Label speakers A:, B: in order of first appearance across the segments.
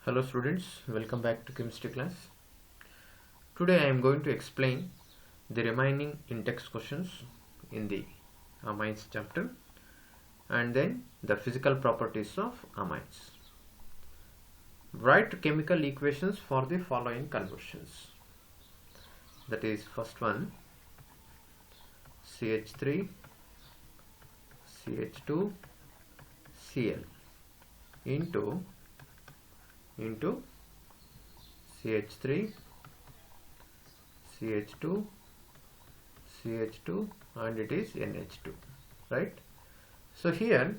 A: Hello students, welcome back to chemistry class. Today I am going to explain the remaining in-text questions in the amines chapter and then the physical properties of amines. Write chemical equations for the following conversions. That is, first one, CH3 CH2 Cl into CH3 CH2 CH2 and it is NH2, right? So here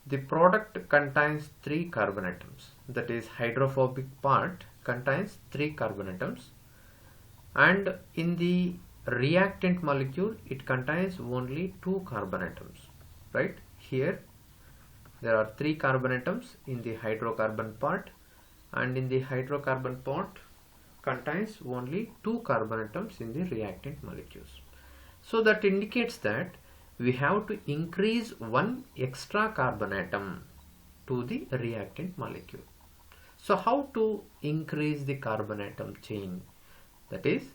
A: the product contains 3 carbon atoms, that is hydrophobic part contains 3 carbon atoms, and in the reactant molecule it contains only 2 carbon atoms, right? Here there are 3 carbon atoms in the hydrocarbon part, and in the hydrocarbon part contains only 2 carbon atoms in the reactant molecules. So that indicates that we have to increase one extra carbon atom to the reactant molecule. So how to increase the carbon atom chain? That is,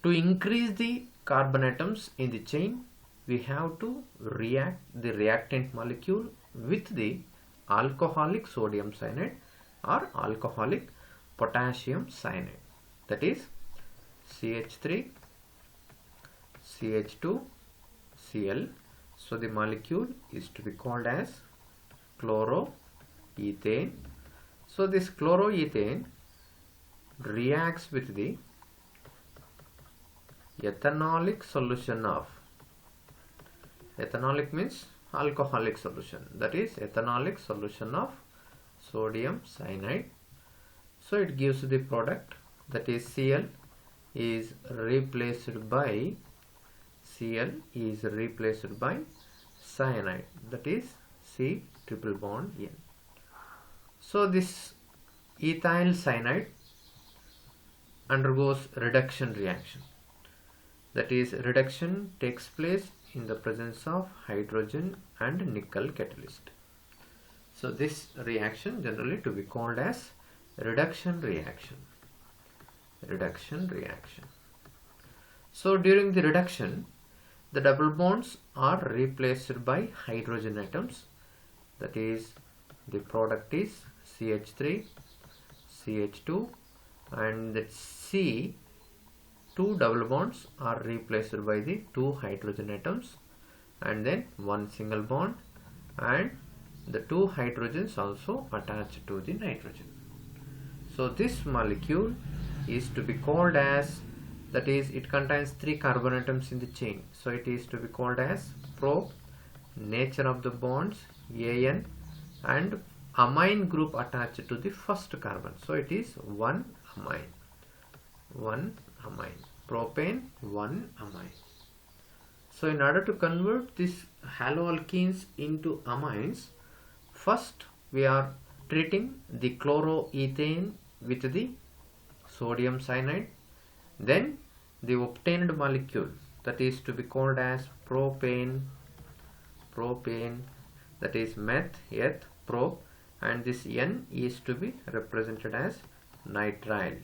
A: to increase the carbon atoms in the chain, we have to react the reactant molecule with the alcoholic sodium cyanide or alcoholic potassium cyanide, that is CH3 CH2 Cl. So the molecule is to be called as chloroethane. So this chloroethane reacts with the ethanolic solution of, ethanolic means alcoholic solution, that is ethanolic solution of sodium cyanide. So it gives the product, that is Cl is replaced by cyanide, that is C triple bond N. So this ethyl cyanide undergoes reduction reaction, that is reduction takes place in the presence of hydrogen and nickel catalyst. So this reaction generally to be called as reduction reaction. So during the reduction, the double bonds are replaced by hydrogen atoms, that is the product is CH3 CH2 and that C, 2 double bonds are replaced by the 2 hydrogen atoms and then 1 single bond, and the 2 hydrogens also attached to the nitrogen. So this molecule is to be called as, that is it contains 3 carbon atoms in the chain, so it is to be called as pro. Nature of the bonds An and amine group attached to the first carbon, so it is 1 amine, propane 1 amine. So in order to convert these haloalkenes into amines, first we are treating the chloroethane with the sodium cyanide, then the obtained molecule, that is to be called as propane, that is meth, eth, pro, and this N is to be represented as nitrile.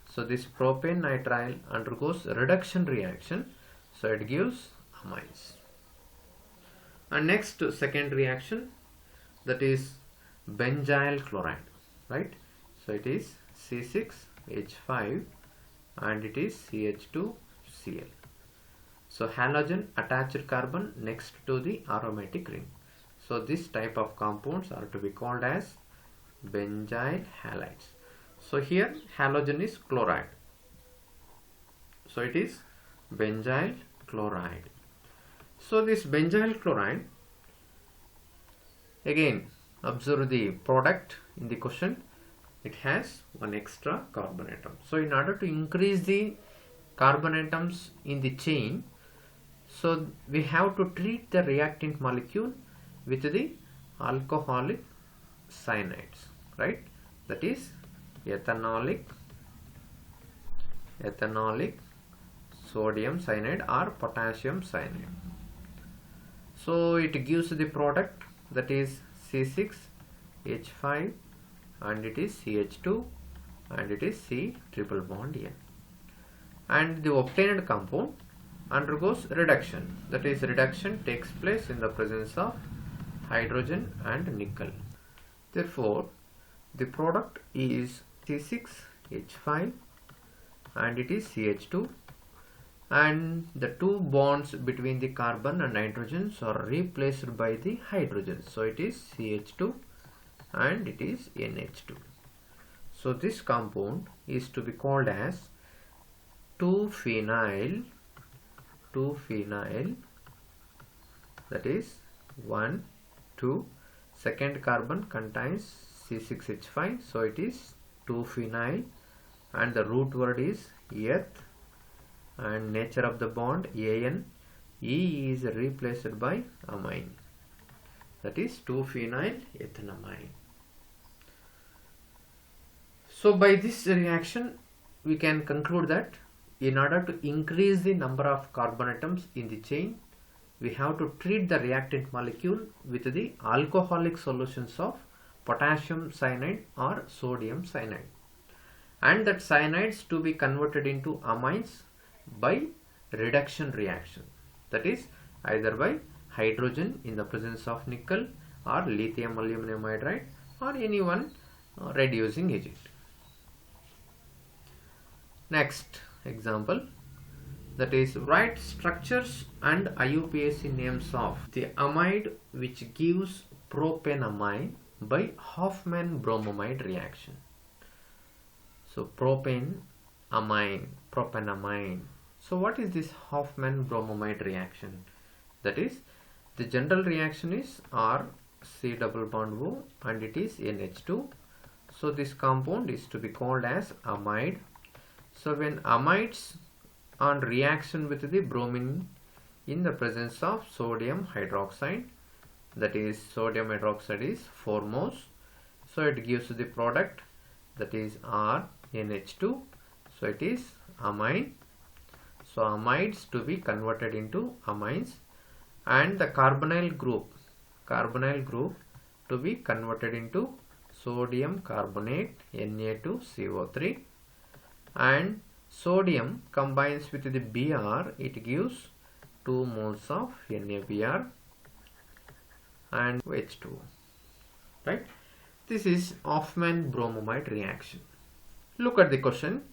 A: So this propane nitrile undergoes reduction reaction, so it gives amines. And next, second reaction, that is benzyl chloride, right? So it is C6H5 and it is CH2Cl. So halogen attached carbon next to the aromatic ring. So this type of compounds are to be called as benzyl halides. So here halogen is chloride, so it is benzyl chloride. So this benzyl chloride, again observe the product in the question, it has 1 extra carbon atom. So in order to increase the carbon atoms in the chain, so we have to treat the reactant molecule with the alcoholic cyanides, right? That is ethanolic sodium cyanide or potassium cyanide. So it gives the product, that is C6 H5 and it is CH2 and it is C triple bond N. And the obtained compound undergoes reduction. That is, reduction takes place in the presence of hydrogen and nickel. Therefore, the product is C6H5 and it is CH2, and the two bonds between the carbon and nitrogens are replaced by the hydrogens. So it is CH2 and it is NH2. So this compound is to be called as 2-phenyl, that is 1, 2, second carbon contains C6H5, so it is 2-phenyl, and the root word is eth, and nature of the bond An, E is replaced by amine, that is 2-phenyl ethanamine. So by this reaction we can conclude that in order to increase the number of carbon atoms in the chain, we have to treat the reactant molecule with the alcoholic solutions of potassium cyanide or sodium cyanide, and that cyanides to be converted into amines by reduction reaction, that is either by hydrogen in the presence of nickel or lithium aluminum hydride or any one reducing agent. Next example, that is write structures and IUPAC names of the amide which gives propanamine by Hofmann bromide reaction. So propanamine. So what is this Hofmann bromide reaction? That is, the general reaction is R C double bond O and it is NH2. So this compound is to be called as amide. So when amides on reaction with the bromine in the presence of sodium hydroxide, that is sodium hydroxide is 4 moles, so it gives the product, that is RNH2, so it is amine. So amides to be converted into amines, and the carbonyl group to be converted into sodium carbonate Na2CO3, and sodium combines with the Br, it gives 2 moles of NaBr and H2O, right? This is Hofmann bromide reaction. Look at the question,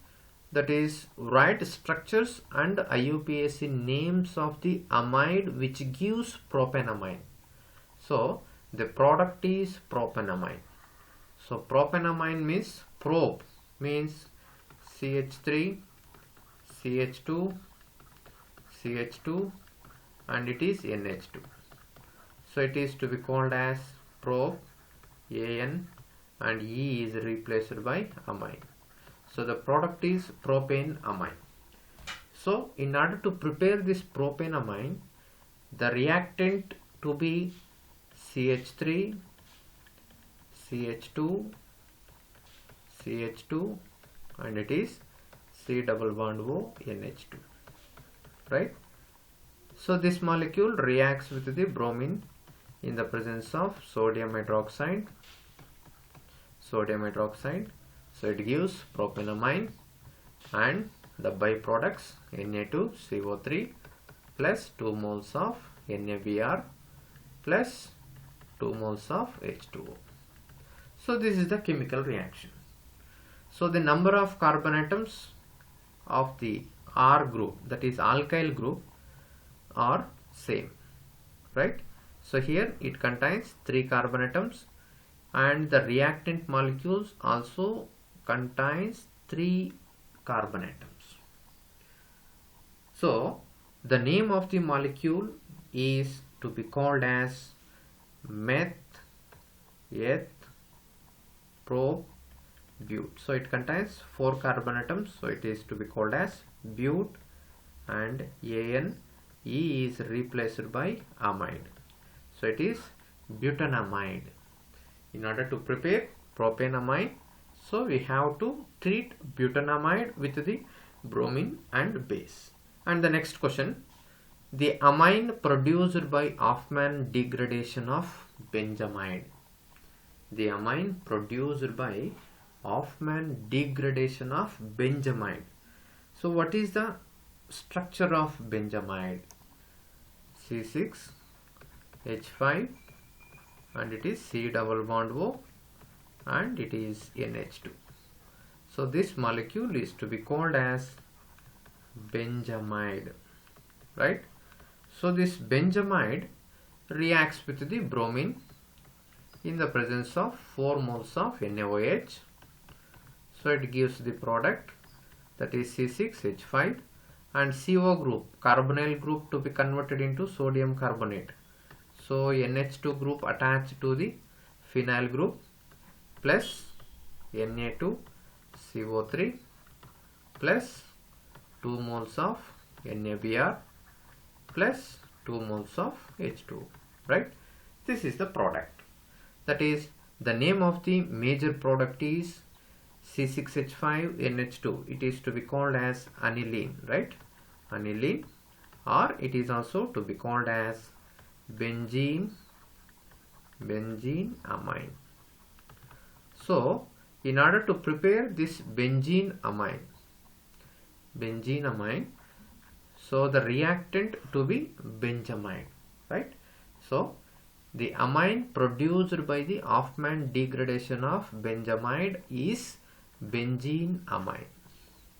A: that is write structures and IUPAC names of the amide which gives propanamine. So the product is propanamine. So propanamine means prop means CH3, CH2, CH2 and it is NH2. So it is to be called as prop An and E is replaced by amine. So the product is propanamine. So in order to prepare this propanamine, the reactant to be CH3, CH2, CH2 and it is C double bond O NH2, right? So this molecule reacts with the bromine in the presence of sodium hydroxide, so it gives propanamine, and the byproducts Na2CO3 plus 2 moles of NaBr plus 2 moles of H2O. So this is the chemical reaction. So the number of carbon atoms of the R group, that is alkyl group, are same, right? So here it contains 3 carbon atoms, and the reactant molecules also contains 3 carbon atoms. So the name of the molecule is to be called as meth, eth, prop, bute. So it contains 4 carbon atoms, so it is to be called as bute, and An, E is replaced by amide, so it is butanamide. In order to prepare propanamide, so we have to treat butanamide with the bromine and base. And the next question, the amine produced by Hofmann degradation of benzamide. the amine produced by Hofmann degradation of Benzamide. So what is the structure of Benzamide? C6H5 and it is C double bond O and it is NH2. So this molecule is to be called as Benzamide, right? So this Benzamide reacts with the bromine in the presence of 4 moles of NaOH. So it gives the product, that is C6H5 and CO group, carbonyl group, to be converted into sodium carbonate. So NH2 group attached to the phenyl group plus Na2CO3 plus 2 moles of NaBr plus 2 moles of H2, right? This is the product. That is, the name of the major product is C6H5NH2. It is to be called as aniline, right? Aniline, or it is also to be called as benzene amine. So in order to prepare this benzene amine, so the reactant to be benzamide, right? So the amine produced by the Hofmann degradation of benzamide is benzene amine.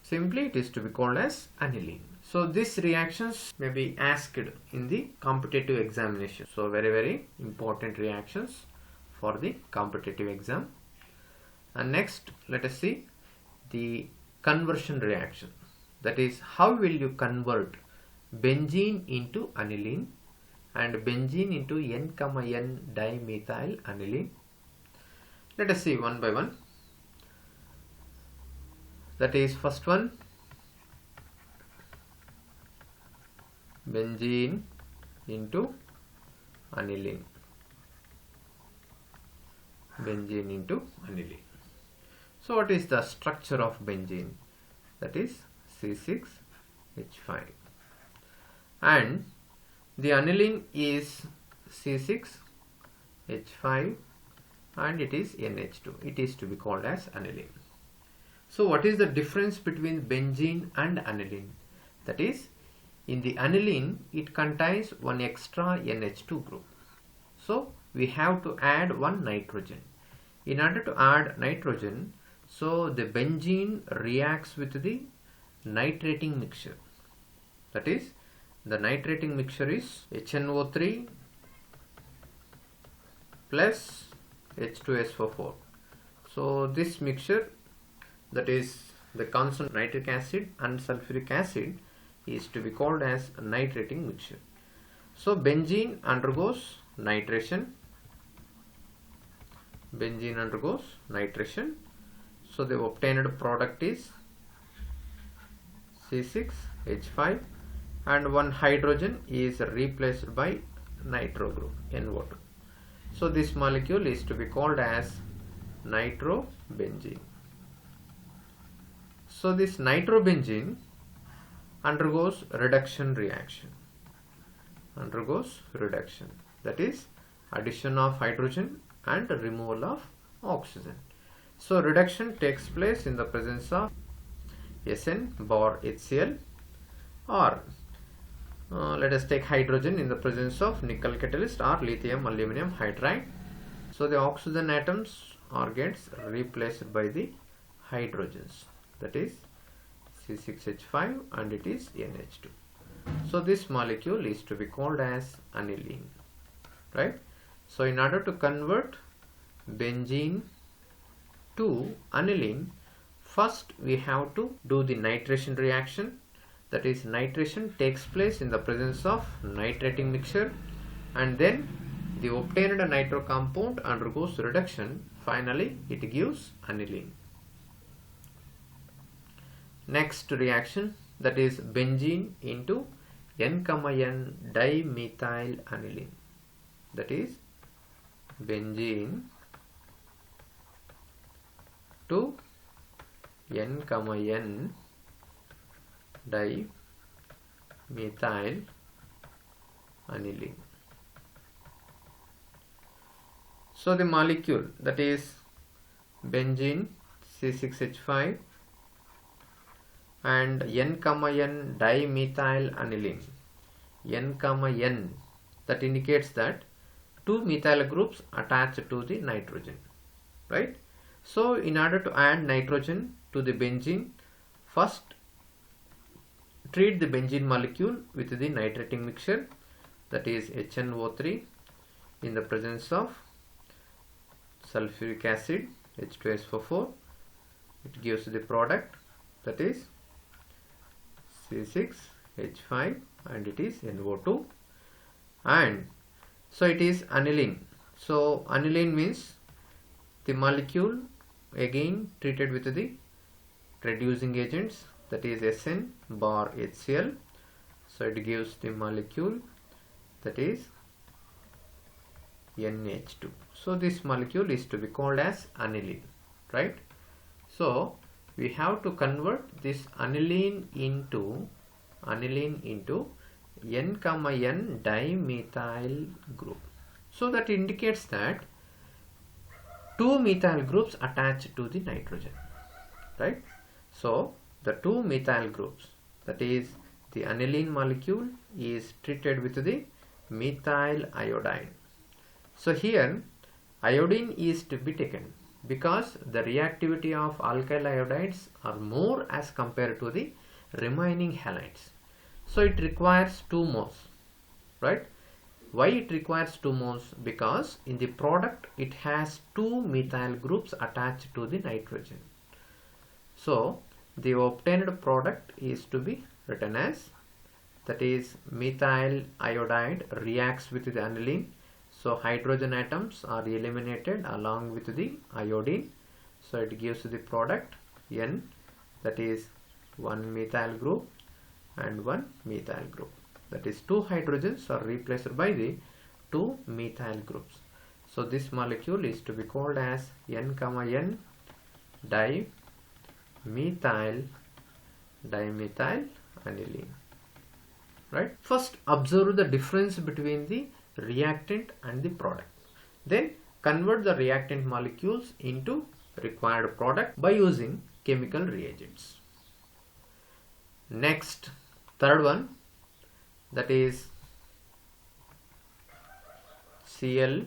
A: Simply it is to be called as aniline. So these reactions may be asked in the competitive examination. So very important reactions for the competitive exam. And next let us see the conversion reaction. That is, how will you convert benzene into aniline and benzene into N, N dimethyl aniline. Let us see one by one. That is, first one, benzene into aniline. Benzene into aniline. So what is the structure of benzene? That is C6H5 and the aniline is C6H5 and it is NH2. It is to be called as aniline. So what is the difference between benzene and aniline? That is, in the aniline it contains one extra NH2 group. So we have to add one nitrogen. In order to add nitrogen, so the benzene reacts with the nitrating mixture. That is, the nitrating mixture is HNO3 plus H2SO4. So this mixture, that is the constant nitric acid and sulfuric acid, is to be called as nitrating mixture. So benzene undergoes nitration. Benzene undergoes nitration. So the obtained product is C6H5 and one hydrogen is replaced by nitro group NO2. So this molecule is to be called as nitrobenzene. So this nitrobenzene undergoes reduction reaction. That is, addition of hydrogen and removal of oxygen. So reduction takes place in the presence of Sn bar HCl, or let us take hydrogen in the presence of nickel catalyst or lithium aluminum hydride. So the oxygen atoms are gets replaced by the hydrogens, that is C6H5 and it is NH2. So this molecule is to be called as aniline, right? So in order to convert benzene to aniline, first we have to do the nitration reaction. That is, nitration takes place in the presence of nitrating mixture and then the obtained nitro compound undergoes reduction. Finally it gives aniline. Next reaction, that is benzene into N, N dimethyl aniline. That is benzene to N, N dimethyl aniline. So the molecule, that is benzene C6H5 and N, N dimethyl aniline, N, N, that indicates that two methyl groups attached to the nitrogen, right? So in order to add nitrogen to the benzene, first treat the benzene molecule with the nitrating mixture, that is HNO3 in the presence of sulfuric acid H2SO4. It gives the product, that is C6H5 and it is NO2, and so it is aniline. So aniline means the molecule again treated with the reducing agents, that is SN bar HCl. So it gives the molecule, that is NH2. So this molecule is to be called as aniline, right? So we have to convert this aniline into N, N dimethyl group. So that indicates that two methyl groups attached to the nitrogen, right? So the two methyl groups, that is the aniline molecule, is treated with the methyl iodine. So here iodine is to be taken because the reactivity of alkyl iodides are more as compared to the remaining halides. So it requires 2 moles, right? Why it requires 2 moles? Because in the product it has 2 methyl groups attached to the nitrogen. So the obtained product is to be written as, that is methyl iodide reacts with the aniline. So hydrogen atoms are eliminated along with the iodine. So it gives the product N, that is 1 methyl group and 1 methyl group. That is 2 hydrogens are replaced by the 2 methyl groups. So this molecule is to be called as N, N dimethyl aniline, right? First observe the difference between the reactant and the product. Then convert the reactant molecules into required product by using chemical reagents. Next, third one, that is Cl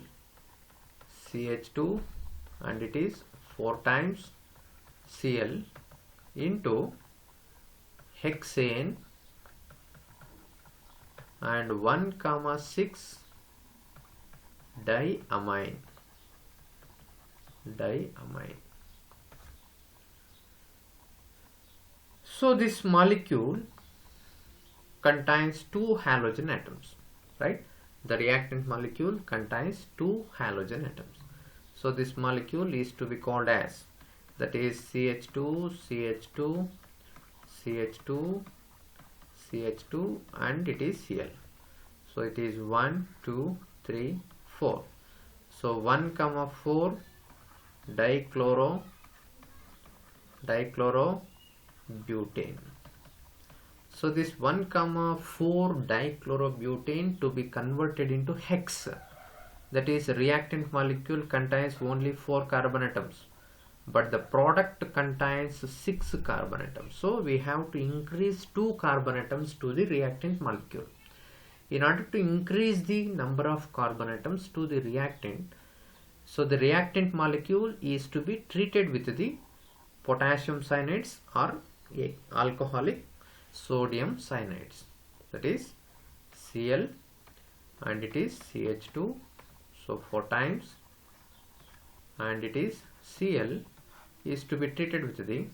A: CH2 and it is 4 times Cl into hexane and 1,6 diamine. So this molecule contains 2 halogen atoms, right? The reactant molecule contains 2 halogen atoms. So this molecule is to be called as, that is CH2, CH2, CH2, CH2 and it is Cl. So it is 1, 2, 3, 4. So 1,4 dichlorobutane. So this 1,4 dichlorobutane to be converted into hex, that is reactant molecule contains only 4 carbon atoms, but the product contains 6 carbon atoms. So we have to increase 2 carbon atoms to the reactant molecule. In order to increase the number of carbon atoms to the reactant, so the reactant molecule is to be treated with the potassium cyanides or alcoholic sodium cyanides, that is Cl and it is CH2, so 4 times, and it is Cl is to be treated with the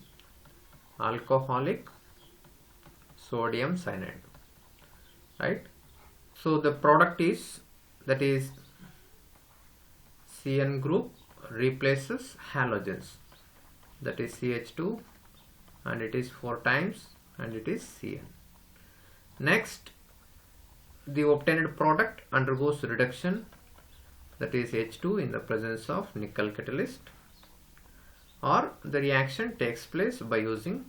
A: alcoholic sodium cyanide, right? So the product is, that is Cn group replaces halogens, that is CH2 and it is 4 times and it is Cn. Next, the obtained product undergoes reduction, that is H2 in the presence of nickel catalyst, or the reaction takes place by using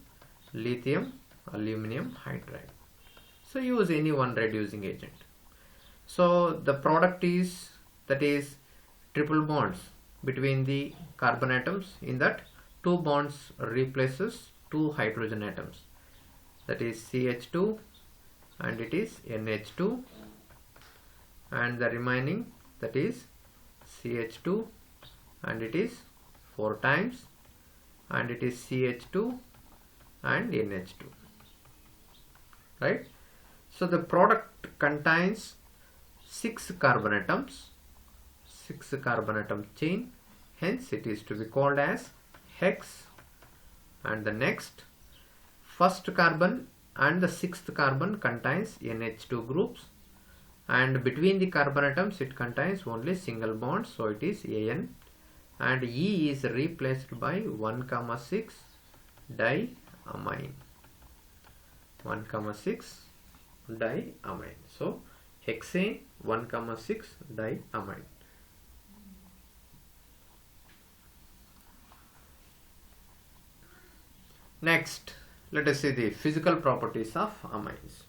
A: lithium aluminum hydride. So use any one reducing agent. So the product is, that is triple bonds between the carbon atoms. In that, 2 bonds replaces 2 hydrogen atoms, that is CH2 and it is NH2, and the remaining, that is CH2 and it is 4 times, and it is CH2 and NH2, right? So the product contains 6 carbon atoms, 6 carbon atom chain, hence it is to be called as hex. And the next, first carbon and the 6th carbon contains NH2 groups, and between the carbon atoms it contains only single bonds, so it is AN, and E is replaced by 1,6 diamine, 1,6 diamine. So hexane 1,6 diamine. Next, let us see the physical properties of amines.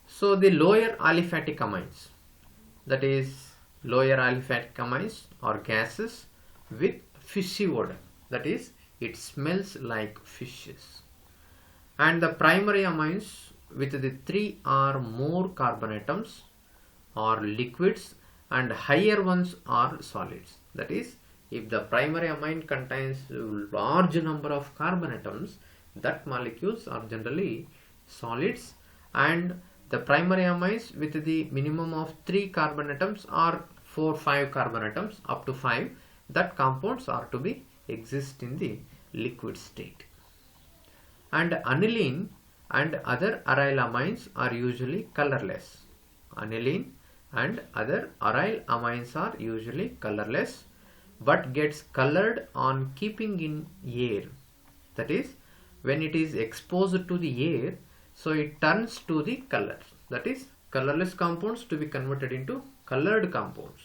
A: So the lower aliphatic amines, that is lower aliphatic amines are gases with fishy odor, that is it smells like fishes. And the primary amines with the 3 or more carbon atoms are liquids and higher ones are solids. That is, if the primary amine contains large number of carbon atoms, that molecules are generally solids, and the primary amines with the minimum of 3 carbon atoms or 4-5 carbon atoms up to 5, that compounds are to be exist in the liquid state. And aniline and other aryl amines are usually colorless. Aniline and other aryl amines are usually colorless, but gets colored on keeping in air. That is, when it is exposed to the air, so it turns to the color. That is, colorless compounds to be converted into colored compounds,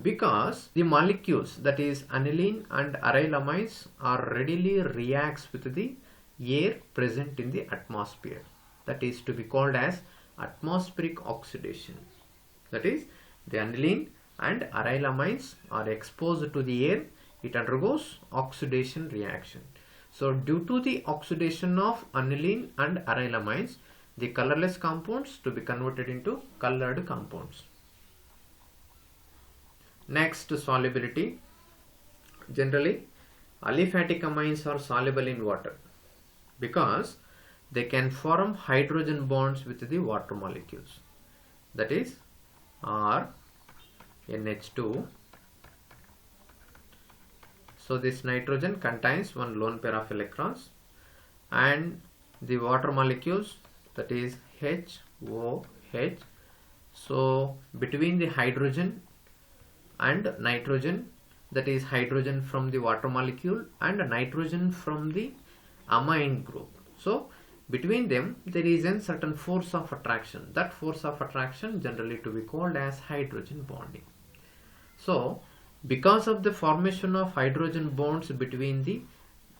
A: because the molecules, that is aniline and aryl amines, are readily reacts with the air present in the atmosphere. That is to be called as atmospheric oxidation. That is, the aniline and aryl amines are exposed to the air, it undergoes oxidation reaction. So due to the oxidation of aniline and aryl amines, the colorless compounds to be converted into colored compounds. Next, solubility. Generally, aliphatic amines are soluble in water because they can form hydrogen bonds with the water molecules. That is, R NH2. So this nitrogen contains one lone pair of electrons, and the water molecules, that is HOH. So between the hydrogen and nitrogen, that is hydrogen from the water molecule and nitrogen from the amine group. So between them there is a certain force of attraction. That force of attraction generally to be called as hydrogen bonding. So because of the formation of hydrogen bonds between the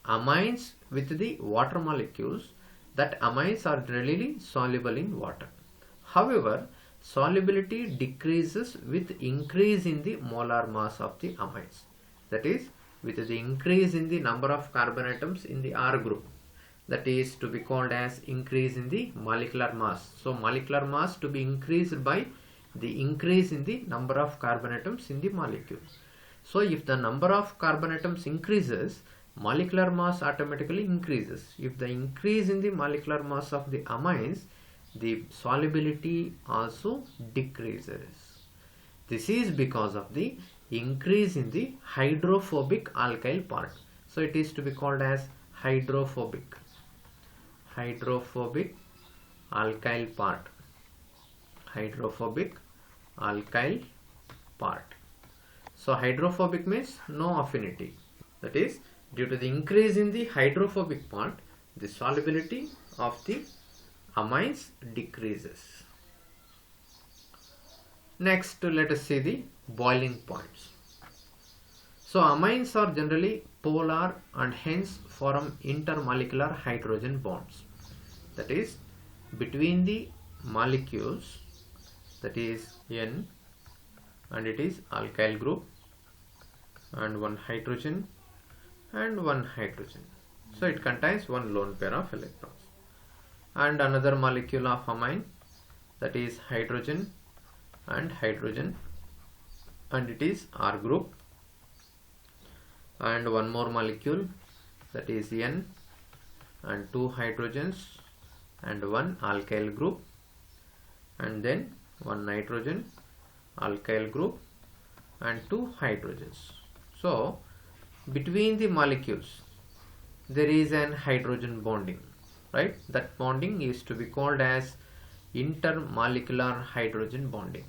A: amines with the water molecules, that amines are readily soluble in water. However, solubility decreases with increase in the molar mass of the amines. That is, with the increase in the number of carbon atoms in the R group. That is to be called as increase in the molecular mass. So molecular mass to be increased by the increase in the number of carbon atoms in the molecule. So if the number of carbon atoms increases, molecular mass automatically increases. If the increase in the molecular mass of the amines, the solubility also decreases. This is because of the increase in the hydrophobic alkyl part. So it is to be called as hydrophobic alkyl part. Hydrophobic alkyl part. So hydrophobic means no affinity. That is, due to the increase in the hydrophobic part, the solubility of the amines decreases. Next, let us see the boiling points. So amines are generally polar and hence form intermolecular hydrogen bonds. That is, between the molecules, that is N and it is alkyl group, and one hydrogen and one hydrogen. So it contains one lone pair of electrons. And another molecule of amine, that is hydrogen and hydrogen, and it is R group. And one more molecule, that is N, and two hydrogens and one alkyl group, and then one nitrogen, alkyl group, and two hydrogens. So between the molecules there is an hydrogen bonding, right? That bonding is to be called as intermolecular hydrogen bonding.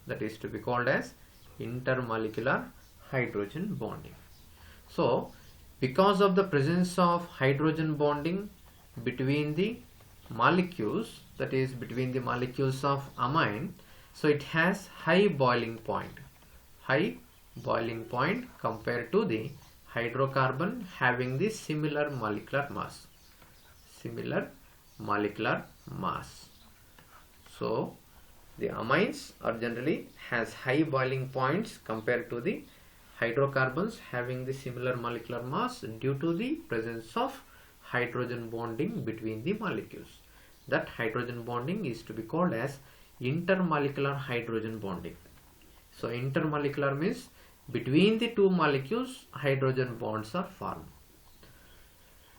A: That is to be called as intermolecular hydrogen bonding. So because of the presence of hydrogen bonding between the molecules, that is between the molecules of amine, so it has high boiling point compared to the hydrocarbon having the similar molecular mass. So the amines are generally has high boiling points compared to the hydrocarbons having the similar molecular mass due to the presence of hydrogen bonding between the molecules. That hydrogen bonding is to be called as intermolecular hydrogen bonding. So intermolecular means between the two molecules hydrogen bonds are formed.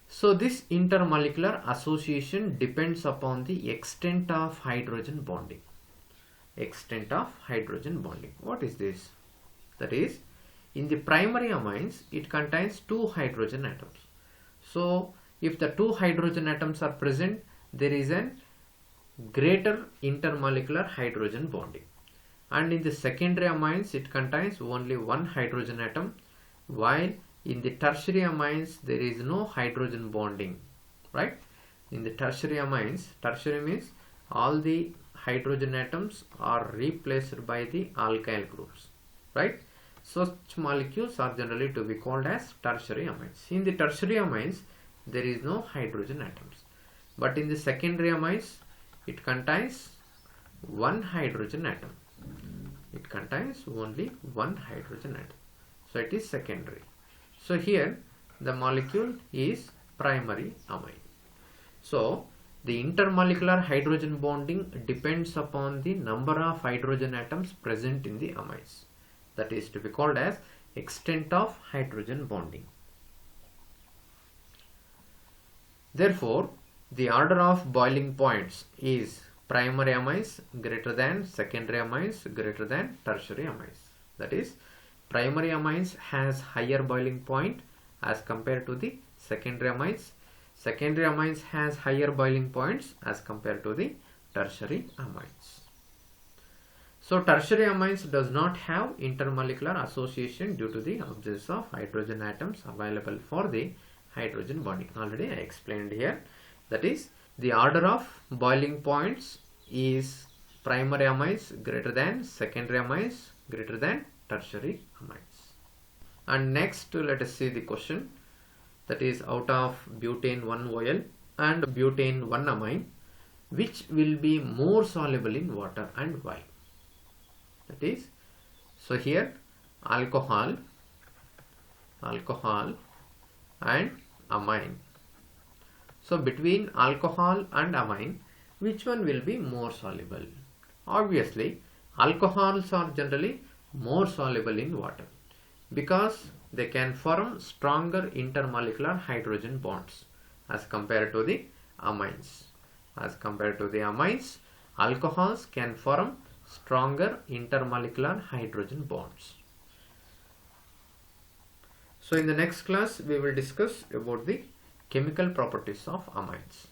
A: So this intermolecular association depends upon the extent of hydrogen bonding. What is this? That is, in the primary amines it contains two hydrogen atoms. So if the two hydrogen atoms are present, there is a greater intermolecular hydrogen bonding. And in the secondary amines it contains only one hydrogen atom, while in the tertiary amines there is no hydrogen bonding, right? In the tertiary amines, tertiary means all the hydrogen atoms are replaced by the alkyl groups, right? Such molecules are generally to be called as tertiary amines. In the tertiary amines there is no hydrogen atoms, but in the secondary amines it contains one hydrogen atom. It contains only one hydrogen atom, so it is secondary. So here the molecule is primary amine. So the intermolecular hydrogen bonding depends upon the number of hydrogen atoms present in the amines. That is to be called as extent of hydrogen bonding. Therefore, the order of boiling points is primary amines greater than secondary amines greater than tertiary amines. That is, primary amines has higher boiling point as compared to the secondary amines. Secondary amines has higher boiling points as compared to the tertiary amines. So tertiary amines does not have intermolecular association due to the absence of hydrogen atoms available for the hydrogen bonding. Already I explained here. That is, the order of boiling points is primary amines greater than secondary amines greater than tertiary amines. And next let us see the question, that is, out of butane 1-OL and butane 1-amine, which will be more soluble in water and why? That is, so here alcohol and amine. So between alcohol and amine, which one will be more soluble? Obviously, alcohols are generally more soluble in water because they can form stronger intermolecular hydrogen bonds as compared to the amines. As compared to the amines, alcohols can form stronger intermolecular hydrogen bonds. So in the next class we will discuss about the chemical properties of amines.